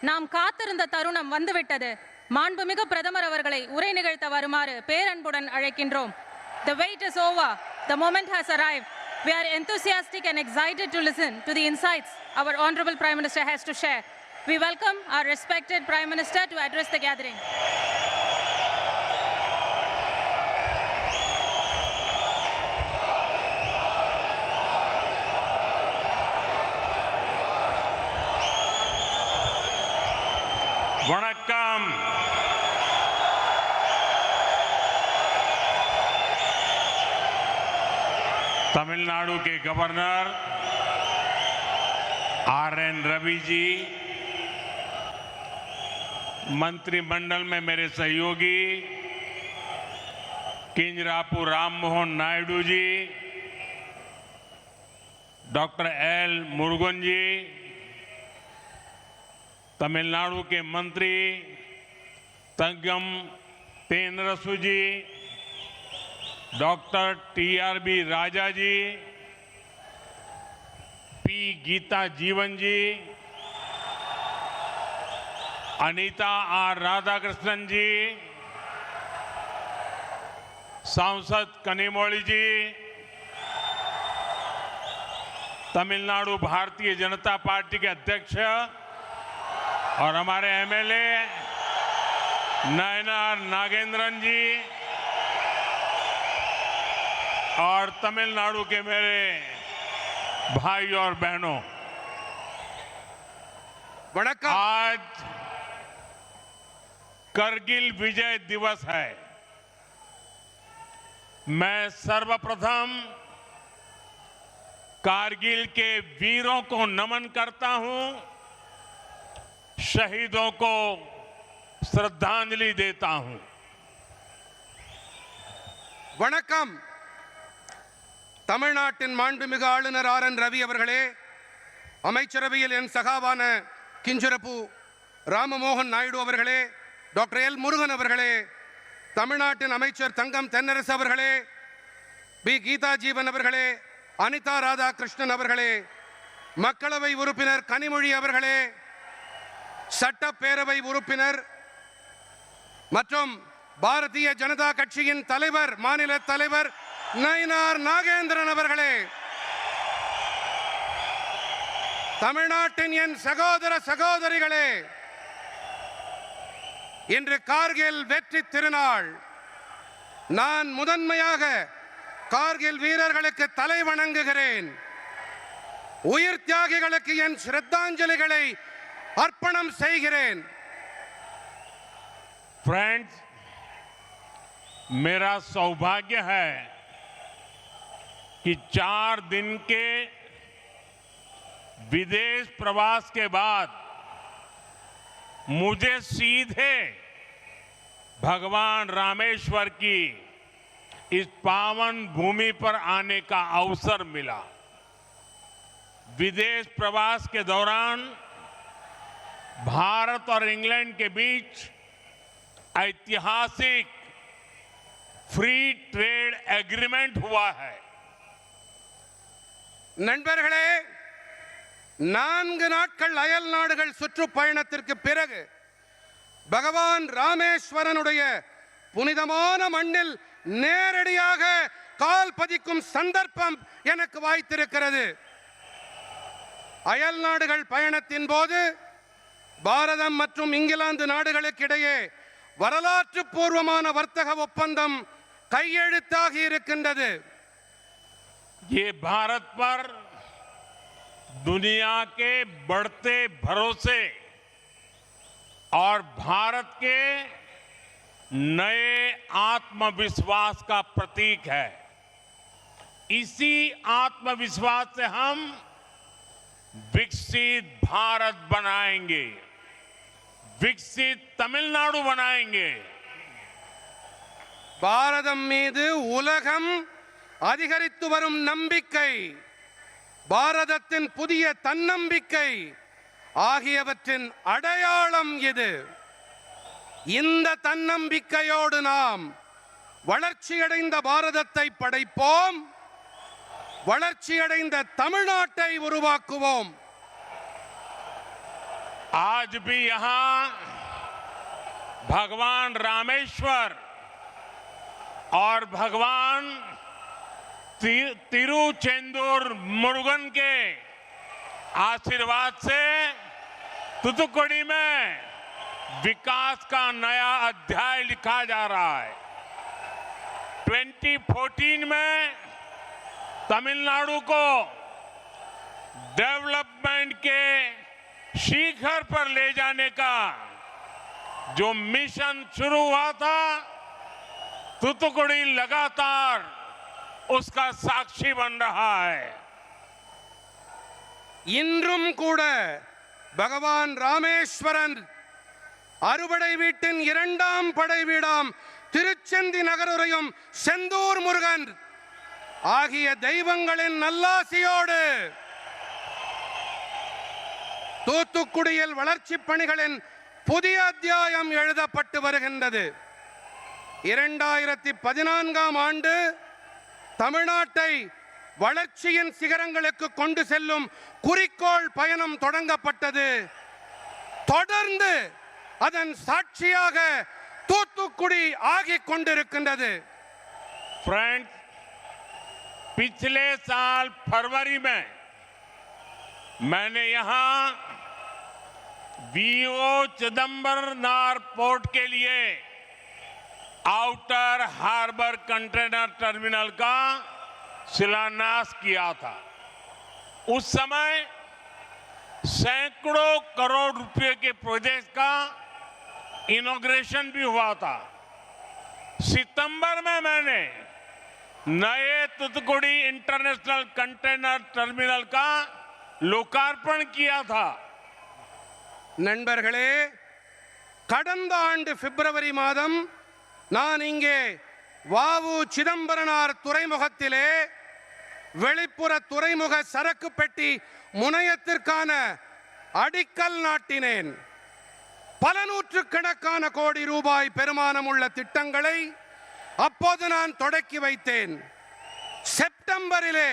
நாம் காத்திருந்த தருணம் வந்துவிட்டது. மாண்புமிகு பிரதமர் அவர்களை உரை நிகழ்த்த வருமாறு பேரன்புடன் அழைக்கின்றோம். The wait is over. The moment has arrived. We are enthusiastic and excited to listen to the insights our Honorable Prime Minister has to share. We welcome our respected Prime Minister to address the gathering. வணக்கம். तमिलनाडु के governor RN Ravi ji, मंत्रिमंडल में मेरे सहयोगी Kinjarapu Rammohan Naidu ji, doctor L Murugan जी, तमिलनाडु के मंत्री तंगम तेनरसु जी, doctor TRB राजा जी, P Gita जीवन जी, Anita R Radhakrishnan जी, सांसद कनिमोळी जी, तमिलनाडु भारतीय जनता पार्टी के अध्यक्ष और हमारे MLA नयनार नागेंद्रन जी और तमिलनाडु के मेरे भाई और बहनों, आज करगिल विजय दिवस है। मैं सर्वप्रथम कारगिल के वीरों को नमन करता हूं, शहीदों को श्रद्धांजलि देता हूं। வணக்கம். தமிழ்நாட்டின் மாண்புமிகு ஆளுநர் RN ரவி அவர்களே, அமைச்சரவையில் என் சகாவான கிஞ்சரப்பு ராமமோகன் நாயுடு அவர்களே, டாக்டர் L முருகன் அவர்களே, தமிழ்நாட்டின் அமைச்சர் தங்கம் தென்னரசு அவர்களே, B கீதா ஜீவன் அவர்களே, அனிதா ராதாகிருஷ்ணன் அவர்களே, மக்களவை உறுப்பினர் கனிமொழி அவர்களே, சட்டப்பேரவை உறுப்பினர் மற்றும் பாரதிய ஜனதா கட்சியின் தலைவர் மாநில தலைவர் நயினார் நாகேந்திரன் அவர்களே, தமிழ்நாட்டின் என் சகோதர சகோதரிகளே, இன்று கார்கில் வெற்றி திருநாள். நான் முதன்மையாக கார்கில் வீரர்களுக்கு தலை வணங்குகிறேன். உயிர் தியாகிகளுக்கு என் श्रद्धांजलिகளை अर्पणम செய்கிறேன். फ्रेंड्स, मेरा सौभाग्य है कि 4 दिन के विदेश प्रवास के बाद मुझे सीधे भगवान रामेश्वर की इस पावन भूमि पर आने का अवसर मिला। विदेश प्रवास के दौरान भारत और इंग्लैंड के बीच ऐतिहासिक फ्री ट्रेड एग्रीमेंट हुआ है। நண்பர்களே, 4 நாட்கள் அயல் நாடுகள் சுற்றுப்பயணத்திற்கு பிறகு பகவான் ராமேஸ்வரனுடைய புனிதமான மண்ணில் நேரடியாக கால் பதிக்கும் சந்தர்ப்பம் எனக்கு வாய்த்திருக்கிறது. அயல் நாடுகள் பயணத்தின் போது பாரதம் மற்றும் இங்கிலாந்து நாடுகளுக்கு இடையே வரலாற்று பூர்வமான வர்த்தக ஒப்பந்தம் கையெழுத்தாகி இருக்கின்றது. ये भारत पर दुनिया के बढ़ते भरोसे और भारत के नए आत्मविश्वास का प्रतीक है। इसी आत्मविश्वास से हम विकसित भारत बनाएंगे, विकसित तमिलनाडु बनाएंगे। பாரதம் மீது உலகம் அதிகரித்து வரும் நம்பிக்கை, பாரதத்தின் புதிய தன்னம்பிக்கை ஆகியவற்றின் அடையாளம் இது. இந்த தன்னம்பிக்கையோடு நாம் வளர்ச்சியடைந்த பாரதத்தை படைப்போம், வளர்ச்சியடைந்த தமிழ்நாட்டை உருவாக்குவோம். आज भी यहां भगवान रामेश्वर और भगवान तिरुचेंदूर मुरुगन के आशीर्वाद से तूतुकुड़ी में विकास का नया अध्याय लिखा जा रहा है। 2014 में तमिलनाडु को डेवलपमेंट के शिखर पर ले जाने का जो मिशन शुरू हुआ था, तूतुकुड़ी लगातार उसका साक्षी बन रहा है। இன்றும் கூட பகவான் ராமேஸ்வரன் அறுபடை வீட்டின் இரண்டாம் படை வீடாம் திருச்செந்தி நகருரையும் செந்தூர் முருகன் ஆகிய தெய்வங்களின் நல்லாசியோடு தூத்துக்குடியில் வளர்ச்சிப் பணிகளின் புதிய அத்தியாயம் எழுதப்பட்டு வருகின்றது. 2014ஆம் ஆண்டு தமிழ்நாட்டை வளர்ச்சியின் சிகரங்களுக்கு கொண்டு செல்லும் குறிக்கோள் பயணம் தொடங்கப்பட்டது. தொடர்ந்து அதன் சாட்சியாக தூத்துக்குடி ஆகிக் கொண்டிருக்கின்றது. फ्रेंड्स, पिछले साल फरवरी में मैंने यहां वीओ चिदंबरनार पोर्ट के लिए आउटर हार्बर कंटेनर टर्मिनल का शिलान्यास किया था। उस समय सैकड़ों करोड़ रुपए के प्रोजेक्ट का इनॉग्रेशन भी हुआ था। सितंबर में मैंने नए तूतुकुड़ी इंटरनेशनल कंटेनर टर्मिनल का लोकार्पण किया था। நண்பர்களே, கடந்த ஆண்டு பிப்ரவரி மாதம் நான் இங்கே வாவு சிதம்பரனார் துறைமுகத்திலே வெளிப்புற துறைமுக சரக்கு பெட்டி முனையத்திற்கான அடிக்கல் நாட்டினேன். பல நூற்றுக்கணக்கான கோடி ரூபாய் பெருமானம் உள்ள திட்டங்களை அப்போது நான் தொடக்கி வைத்தேன். செப்டம்பரிலே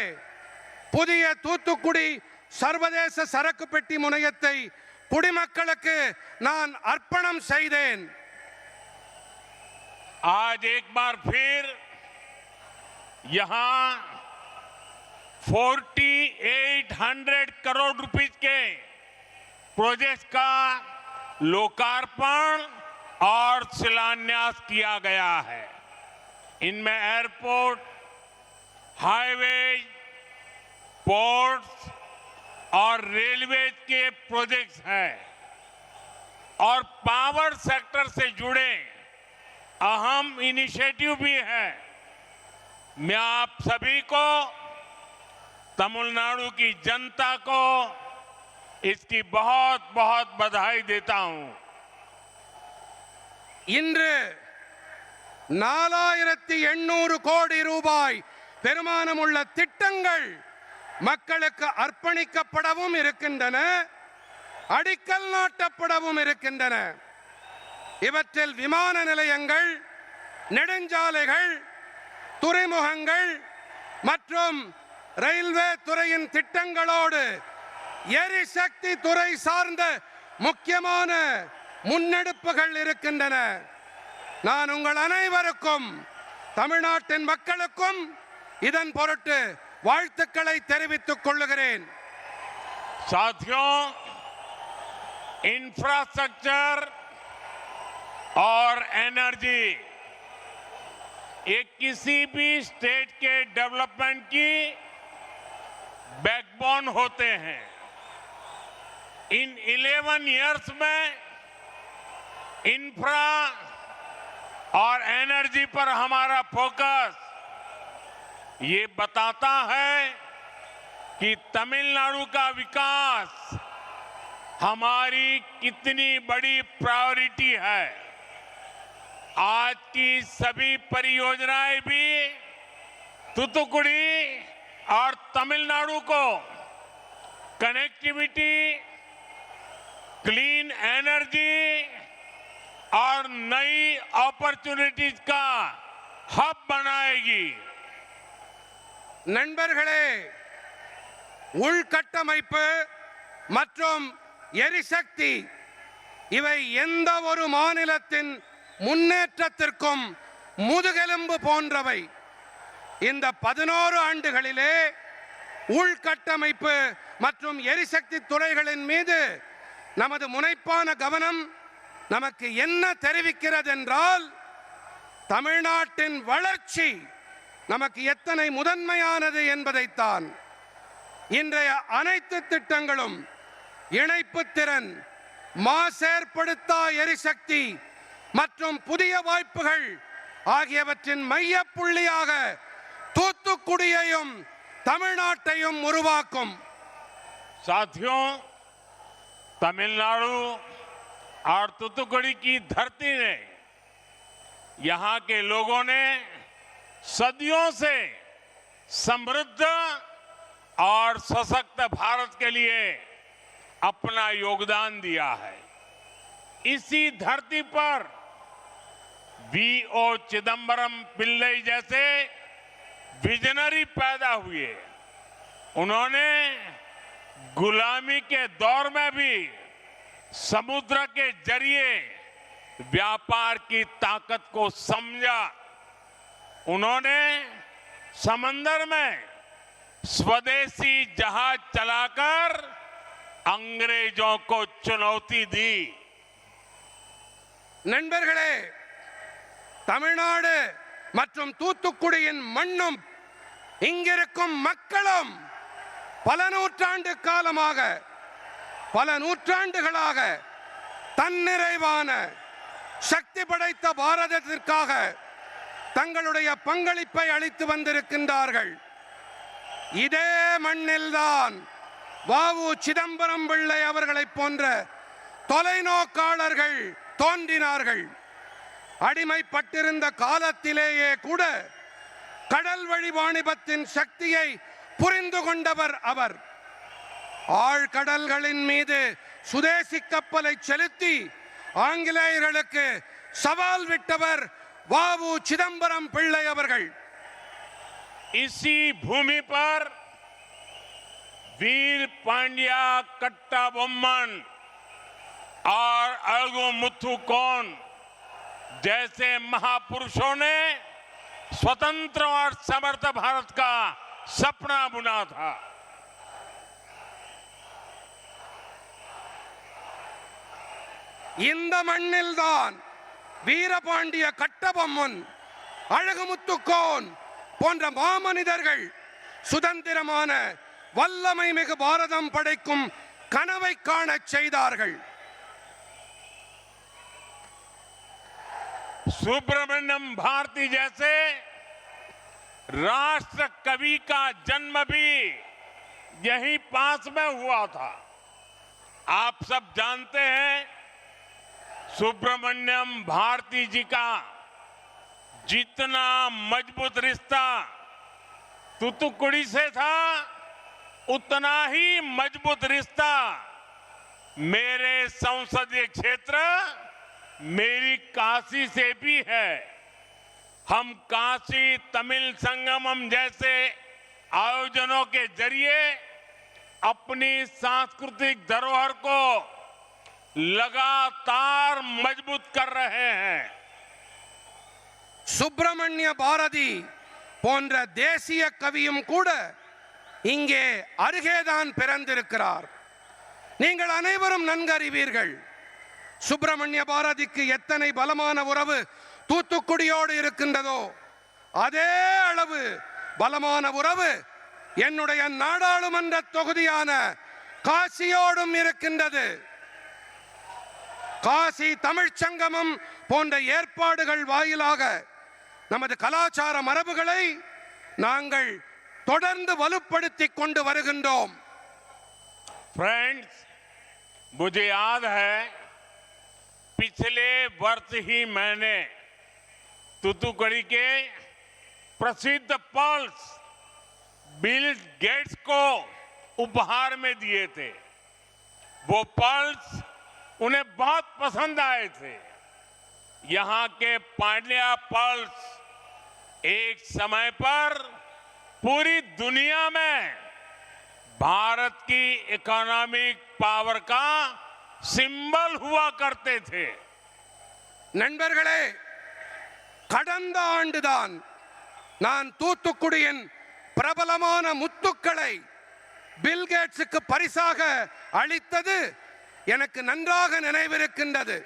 புதிய தூத்துக்குடி சர்வதேச சரக்கு பெட்டி முனையத்தை குடிமக்களுக்கு நான் அர்ப்பணம் செய்தேன். आज एक बार फिर यहां 4800 करोड़ रुपए के प्रोजेक्ट का लोकार्पण और शिलान्यास किया गया है। इनमें एयरपोर्ट, हाईवे, पोर्ट्स और रेलवे के प्रोजेक्ट्स हैं और पावर सेक्टर से जुड़े अहम इनिशिएटिव भी है। मैं आप सभी को, तमिलनाडु की जनता को इसकी बहुत बहुत बधाई देता हूं। இன்று 4800 கோடி ரூபாய் பெருமானம் உள்ள திட்டங்கள் மக்களுக்கு அர்ப்பணிக்கப்படவும் இருக்கின்றன, அடிக்கல் நாட்டப்படவும் இருக்கின்றன. இவற்றில் விமான நிலையங்கள், நெடுஞ்சாலைகள், துறைமுகங்கள் மற்றும் ரயில்வே துறையின் திட்டங்களோடு எரிசக்தி துறை சார்ந்த முக்கியமான முன்னெடுப்புகள் இருக்கின்றன. நான் உங்கள் அனைவருக்கும், தமிழ்நாட்டின் மக்களுக்கும் இதன் பொருட்டு வாழ்த்துக்களை தெரிவித்துக் கொள்கிறேன். साथियों, इंफ्रास्ट्रक्चर और एनर्जी ये किसी भी स्टेट के डेवलपमेंट की बैकबोन होते हैं। इन 11 इयर्स में इंफ्रा और एनर्जी पर हमारा फोकस ये बताता है कि तमिलनाडु का विकास हमारी कितनी बड़ी प्रायोरिटी है। आज की सभी परियोजनाएं भी तूतुकुड़ी और तमिलनाडु को कनेक्टिविटी, क्लीन एनर्जी और नई अपॉर्चुनिटीज का हब बनाएगी। நண்பர்களே, உள்கட்டமைப்பு மற்றும் எரிசக்தி இவை எந்த ஒரு மாநிலத்தின் முன்னேற்றத்திற்கும் முதுகெலும்பு போன்றவை. இந்த 11 ஆண்டுகளிலே உள்கட்டமைப்பு மற்றும் எரிசக்தி துறைகளின் மீது நமது முனைப்பான கவனம் நமக்கு என்ன தெரிவிக்கிறது என்றால், தமிழ்நாட்டின் வளர்ச்சி நமக்கு எத்தனை முதன்மையானது என்பதைத்தான். இன்றைய அனைத்து திட்டங்களும் இணைப்பு திறன், மாசேற்படுத்தா எரிசக்தி மற்றும் புதிய வாய்ப்புகள் ஆகியவற்றின் மையப்புள்ளியாக தூத்துக்குடியையும் தமிழ்நாட்டையும் உருவாக்கும். साथियों, तमिलनाडु और तूतुकुड़ी की धरती ने, यहाँ के लोगों ने सदियों से समृद्ध और सशक्त भारत के लिए अपना योगदान दिया है. इसी धरती पर वी.ओ. चिदंबरम पिल्लई जैसे विजनरी पैदा हुए. उन्होंने गुलामी के दौर में भी समुद्र के जरिए व्यापार की ताकत को समझा. उन्होंने समंदर में स्वदेशी जहाज चलाकर अंग्रेजों को चुनौती दी. நண்பர்களே, தமிழ்நாடு மற்றும் தூத்துக்குடியின் மண்ணும் இங்கிருக்கும் மக்களும் பல நூற்றாண்டு காலமாக, பல நூற்றாண்டுகளாக தன்னிறைவான சக்தி படைத்த பாரதத்திற்காக தங்களுடைய பங்களிப்பை அளித்து வந்திருக்கின்றார்கள். இதே மண்ணில்தான் வ.உ. சிதம்பரம் பிள்ளை அவர்களைப் போன்ற தொலைநோக்காளர்கள் தோன்றினார்கள். அடிமைப்பட்டிருந்த காலத்திலேயே கூட கடல் வழி வாணிபத்தின் சக்தியை புரிந்து கொண்டவர் அவர். ஆழ்கடல்களின் மீது சுதேசி கப்பலை செலுத்தி ஆங்கிலேயர்களுக்கு சவால் விட்டவர் வ.உ. சிதம்பரம் பிள்ளை அவர்கள். इसी भूमि पर वीर पांड्या कट्टाबोम्मन और अळगु मुथुकोन जैसे महापुरुषों ने स्वतंत्र और समर्थ भारत का सपना बुना था. இந்த மண்ணில்தான் வீரபாண்டிய கட்டபொம்மன், அழகுமுத்துக்கோன் போன்ற மாமனிதர்கள் சுதந்திரமான வல்லமை மிகு பாரதம் படைக்கும் கனவை காணச் செய்தார்கள். सुब्रमण्यम भारती जैसे राष्ट्र कवि का जन्म भी यहीं पास में हुआ था. आप सब जानते हैं सुब्रमण्यम भारती जी का जितना मजबूत रिश्ता तूतुकुड़ी से था, उतना ही मजबूत रिश्ता मेरे संसदीय क्षेत्र मेरी काशी से भी है. हम काशी तमिल संगमम जैसे आयोजनों के जरिए अपनी सांस्कृतिक धरोहर को लगातार मजबूत कर रहे हैं. சுப்பிரமணிய பாரதி போன்ற தேசிய கவியும் கூட இங்கே அருகேதான் பிறந்திருக்கிறார். நீங்கள் அனைவரும் நன்கறிவீர்கள், சுப்பிரமணிய பாரதிக்கு எத்தனை பலமான உறவு தூத்துக்குடியோடு இருக்கின்றதோ அதே அளவு பலமான உறவு என்னுடைய நாடாளுமன்ற தொகுதியான காசியோடும் இருக்கின்றது. காசி தமிழ்ச் சங்கமம் போன்ற ஏற்பாடுகள் வாயிலாக நமது கலாச்சார மரபுகளை நாங்கள் தொடர்ந்து வலுப்படுத்திக் கொண்டு வருகின்றோம். फ्रेंड्स, मुझे याद है पिछले वर्ष ही मैंने तूतुकुड़ी के प्रसिद्ध पर्ल्स बिल गेट्स को उपहार में दिए थे. वो पर्ल्स उन्हें बहुत पसंद आए थे. यहाँ के पांड्या पर्ल्स एक समय पर पूरी दुनिया में भारत की इकोनॉमिक पावर का सिंबल हुआ करते थे। நண்பர்களே, கடந்த ஆண்டுதான் நான் தூத்துக்குடியின் பிரபலமான முத்துக்களை பில் கேட்ஸுக்கு பரிசாக அளித்தது எனக்கு நன்றாக நினைவிருக்கின்றது.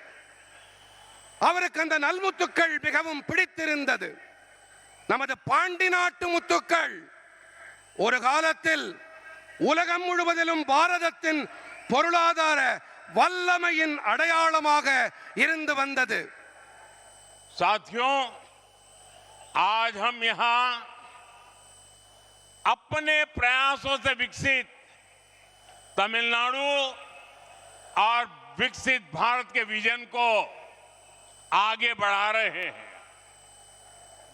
அவருக்கு அந்த நல்முத்துக்கள் மிகவும் பிடித்திருந்தது. நமது பாண்டி நாட்டு முத்துக்கள் ஒரு காலத்தில் உலகம் முழுவதிலும் பாரதத்தின் பொருளாதார வல்லமையின் அடையாளமாக இருந்து வந்தது. साथियों, आज हम यहां अपने प्रयासों से विकसित तमिलनाडु और विकसित भारत के विजन को आगे बढ़ा रहे हैं।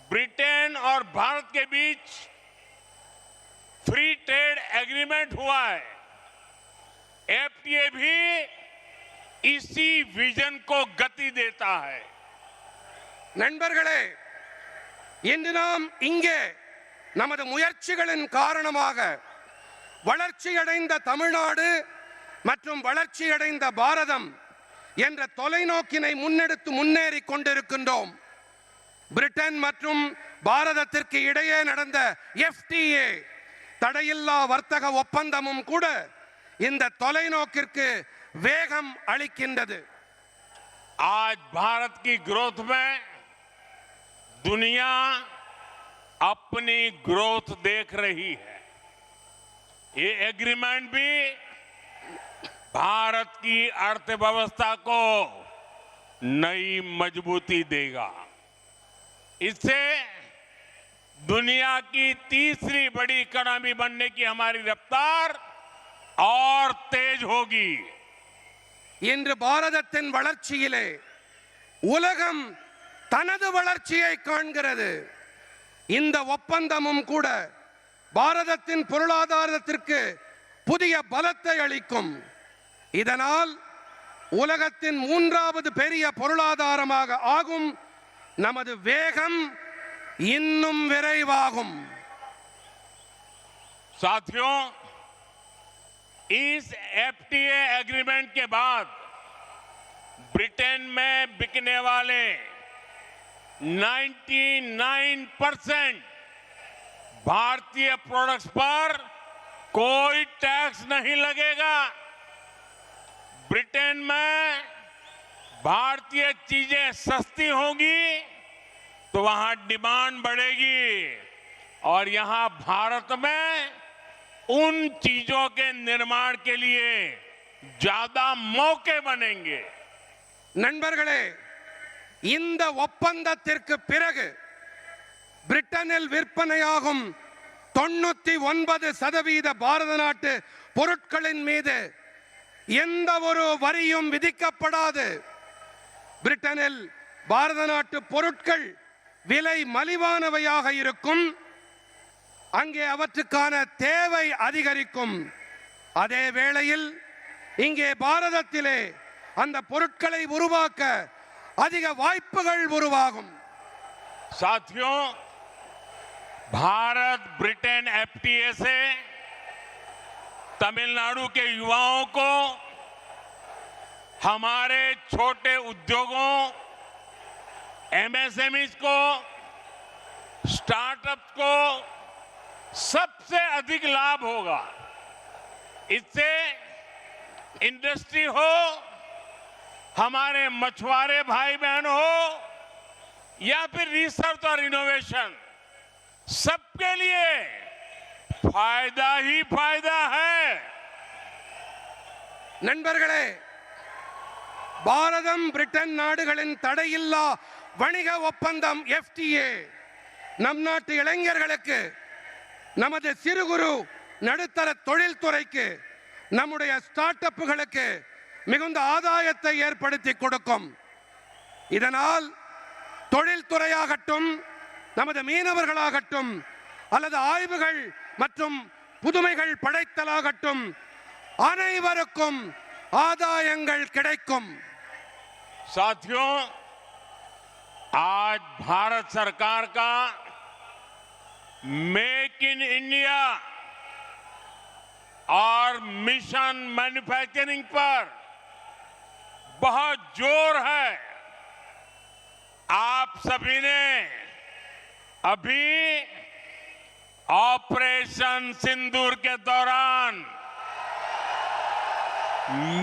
ब्रिटेन और भारत के बीच फ्री ट्रेड एग्रीमेंट हुआ है। एफटीए भी इसी विजन को गति देता है। நண்பர்களே, இன்று நாம் இங்கே நமது முயற்சிகளின் காரணமாக வளர்ச்சியடைந்த தமிழ்நாடு மற்றும் வளர்ச்சியடைந்த பாரதம் என்ற தொலைநோக்கினை முன்னெடுத்து முன்னேறி கொண்டிருக்கின்றோம். பிரிட்டன் மற்றும் பாரதத்திற்கு இடையே நடந்த எஃப்டிஏ தடையில்லா வர்த்தக ஒப்பந்தமும் கூட இந்த தொலைநோக்கிற்கு வேகம் அளிக்கின்றது. आज भारत की ग्रोथ में दुनिया अपनी ग्रोथ देख रही है। ये एग्रीमेंट भी भारत की अर्थव्यवस्था को नई मजबूती देगा। इससे दुनिया की तीसरी बड़ी इकोनॉमी बनने की हमारी रफ्तार और तेज होगी। இன்று பாரதத்தின் வளர்ச்சியிலே உலகம் தனது வளர்ச்சியை காண்கிறது. இந்த ஒப்பந்தமும் கூட பாரதத்தின் பொருளாதாரத்திற்கு புதிய பலத்தை அளிக்கும். இதனால் உலகத்தின் மூன்றாவது பெரிய பொருளாதாரமாக ஆகும். நமது வேகம் இன்னும் விரைவாகும். साथियों, इस एफटीए एग्रीमेंट के बाद ब्रिटेन में बिकने वाले 99% भारतीय प्रोडक्ट्स पर कोई टैक्स नहीं लगेगा। ब्रिटेन में भारतीय चीजें सस्ती होंगी तो वहां डिमांड बढ़ेगी और यहां भारत में उन चीजों के निर्माण के लिए ज्यादा मौके बनेंगे। நண்பர்களே, இந்த ஒப்பந்தத்திற்கு பிறகு பிரிட்டனில் விற்பனையாகும் 99% பாரத நாட்டு பொருட்களின் மீது எந்த ஒரு வரியும் விதிக்கப்படாது. பிரிட்டனில் பாரத நாட்டு பொருட்கள் விலை மலிவானவையாக இருக்கும். அங்கே அவற்றுக்கான தேவை அதிகரிக்கும். அதே வேளையில் இங்கே பாரதத்திலே அந்த பொருட்களை உருவாக்க அதிக வாய்ப்புகள் உருவாகும். साथियों, भारत ब्रिटेन एफटीए से तमिलनाडु के युवाओं को, हमारे छोटे उद्योगों, एमएसएमईज को, स्टार्टअप्स को सबसे अधिक लाभ होगा। इससे इंडस्ट्री हो, हमारे मछुआरे भाई बहन हो या फिर रिसर्च और इनोवेशन, सबके लिए फायदा ही फायदा है। நண்பர்களே, பாரதம் பிரிட்டன் நாடுகளின் தடையில்லா வணிக ஒப்பந்தம் எஃப்டிஏ நம் நாட்டு இளைஞர்களுக்கு, நமது சிறு குறு நடுத்தர தொழில்துறைக்கு, நம்முடைய ஸ்டார்ட் அப்புகளுக்கு மிகுந்த ஆதாயத்தை ஏற்படுத்தி கொடுக்கும். இதனால் தொழில்துறையாகட்டும், நமது மீனவர்களாகட்டும், அல்லது ஆய்வுகள் மற்றும் புதுமைகள் படைத்தலாகட்டும், அனைவருக்கும் ஆதாயங்கள் கிடைக்கும். साथियों, आज भारत सरकार का मेक इन इंडिया और मिशन मैन्युफैक्चरिंग पर बहुत जोर है। आप सभी ने अभी ऑपरेशन सिंदूर के दौरान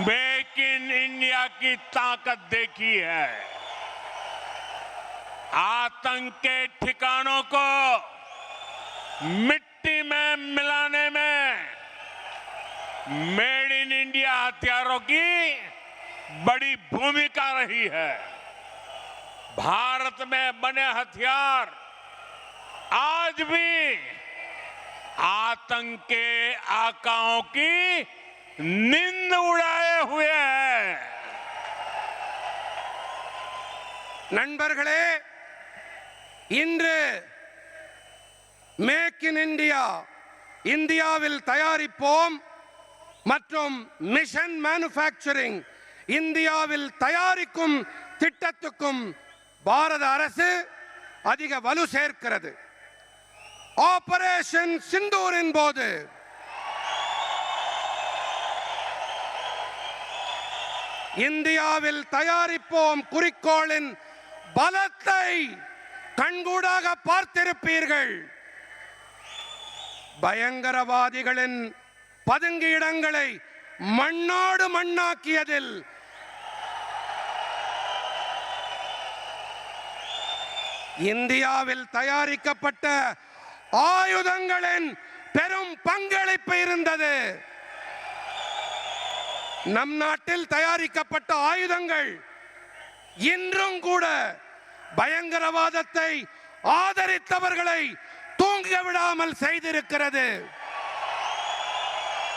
मेक इन इंडिया की ताकत देखी है। आतंक के ठिकानों को मिट्टी में मिलाने में मेड इन इंडिया हथियारों की बड़ी भूमिका रही है। भारत में बने हथियार आज भी आतंक के आकाओं की निंद उड़ाए हुए हैं। நண்பர்களே, இன்று மேக் இன் இந்தியா இந்தியாவில் தயாரிப்போம் மற்றும் மிஷன் மேனுஃபேக்சரிங் இந்தியாவில் தயாரிக்கும் திட்டத்துக்கும் பாரத அரசு அதிக வலு சேர்க்கிறது. ஆபரேஷன் சிந்தூரின் போது இந்தியாவில் தயாரிப்போம் குறிக்கோளின் பலத்தை கண்கூடாக பார்த்திருப்பீர்கள். பயங்கரவாதிகளின் பதுங்கியிடங்களை மண்ணோடு மண்ணாக்கியதில் இந்தியாவில் தயாரிக்கப்பட்ட ஆயுதங்களின் பெரும் பங்களிப்பு இருந்தது. நம் நாட்டில் தயாரிக்கப்பட்ட ஆயுதங்கள் இன்றும் கூட பயங்கரவாதத்தை ஆதரித்தவர்களை தூங்க விடாமல் செய்திருக்கிறது.